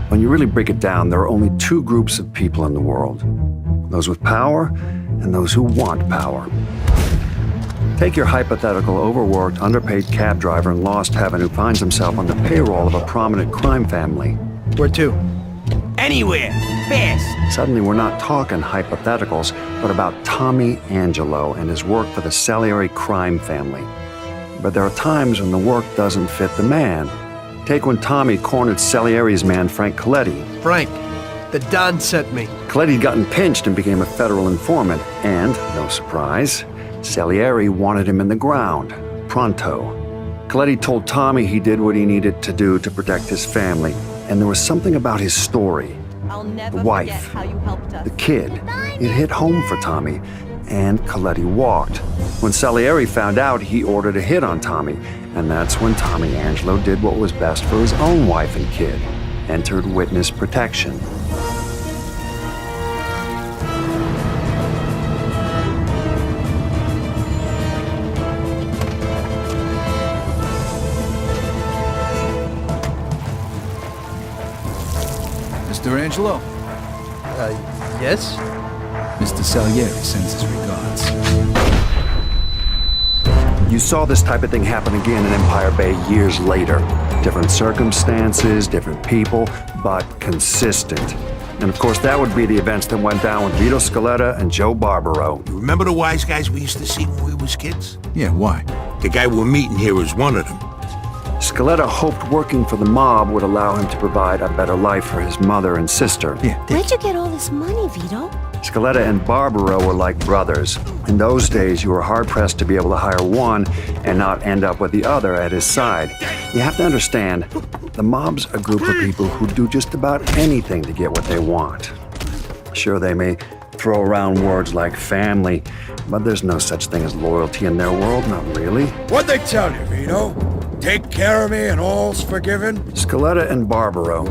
When you really break it down, there are only two groups of people in the world. Those with power and those who want power. Take your hypothetical overworked, underpaid cab driver in Lost Heaven who finds himself on the payroll of a prominent crime family. Where to? Anywhere. Fast. Suddenly, we're not talking hypotheticals, but about Tommy Angelo and his work for the Salieri crime family. But there are times when the work doesn't fit the man. Take when Tommy cornered Salieri's man, Frank Coletti. Frank, the Don sent me. Coletti had gotten pinched and became a federal informant, and, no surprise, Salieri wanted him in the ground, pronto. Coletti told Tommy he did what he needed to do to protect his family, and there was something about his story. The wife, the kid, it hit home for Tommy, and Coletti walked. When Salieri found out, he ordered a hit on Tommy, and that's when Tommy Angelo did what was best for his own wife and kid, entered witness protection. Mr. Angelo? Yes? Mr. Salieri sends his regards. You saw this type of thing happen again in Empire Bay years later. Different circumstances, different people, but consistent. And of course, that would be the events that went down with Vito Scaletta and Joe Barbaro. You remember the wise guys we used to see when we was kids? Yeah, why? The guy we're meeting here was one of them. Scaletta hoped working for the mob would allow him to provide a better life for his mother and sister. Yeah. Where'd you get all this money, Vito? Scaletta and Barbaro were like brothers. In those days, you were hard-pressed to be able to hire one and not end up with the other at his side. You have to understand, the mob's a group of people who do just about anything to get what they want. Sure, they may throw around words like family, but there's no such thing as loyalty in their world, not really. What'd they tell you, Vito? Take care of me and all's forgiven? Scaletta and Barbaro,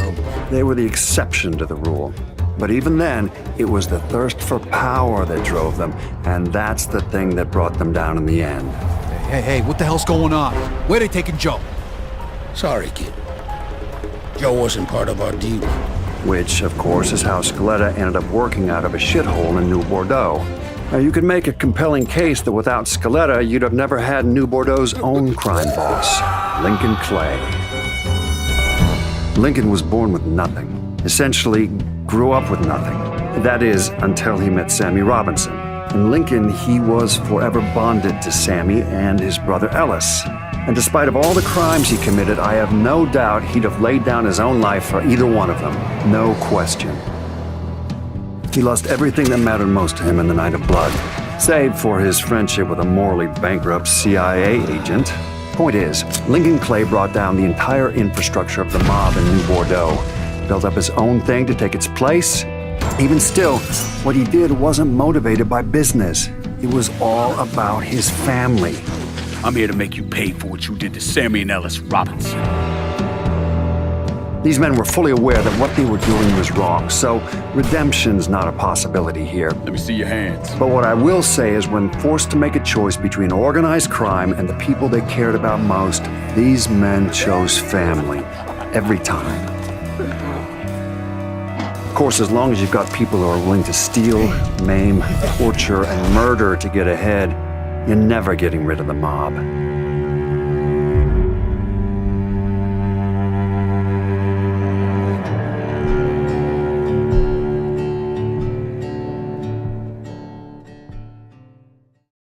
they were the exception to the rule. But even then, it was the thirst for power that drove them, and that's the thing that brought them down in the end. Hey, what the hell's going on? Where they taking Joe? Sorry, kid. Joe wasn't part of our deal. Which, of course, is how Scaletta ended up working out of a shithole in New Bordeaux. Now, you could make a compelling case that without Scaletta, you'd have never had New Bordeaux's own crime boss, Lincoln Clay. Lincoln was born with nothing. Essentially, grew up with nothing. That is, until he met Sammy Robinson. In Lincoln, he was forever bonded to Sammy and his brother Ellis. And despite of all the crimes he committed, I have no doubt he'd have laid down his own life for either one of them. No question. He lost everything that mattered most to him in the Night of Blood, save for his friendship with a morally bankrupt CIA agent. Point is, Lincoln Clay brought down the entire infrastructure of the mob in New Bordeaux, built up his own thing to take its place. Even still, what he did wasn't motivated by business. It was all about his family. I'm here to make you pay for what you did to Sammy and Ellis Robinson. These men were fully aware that what they were doing was wrong, so redemption's not a possibility here. Let me see your hands. But what I will say is when forced to make a choice between organized crime and the people they cared about most, these men chose family. Every time. Of course, as long as you've got people who are willing to steal, maim, torture, and murder to get ahead, you're never getting rid of the mob.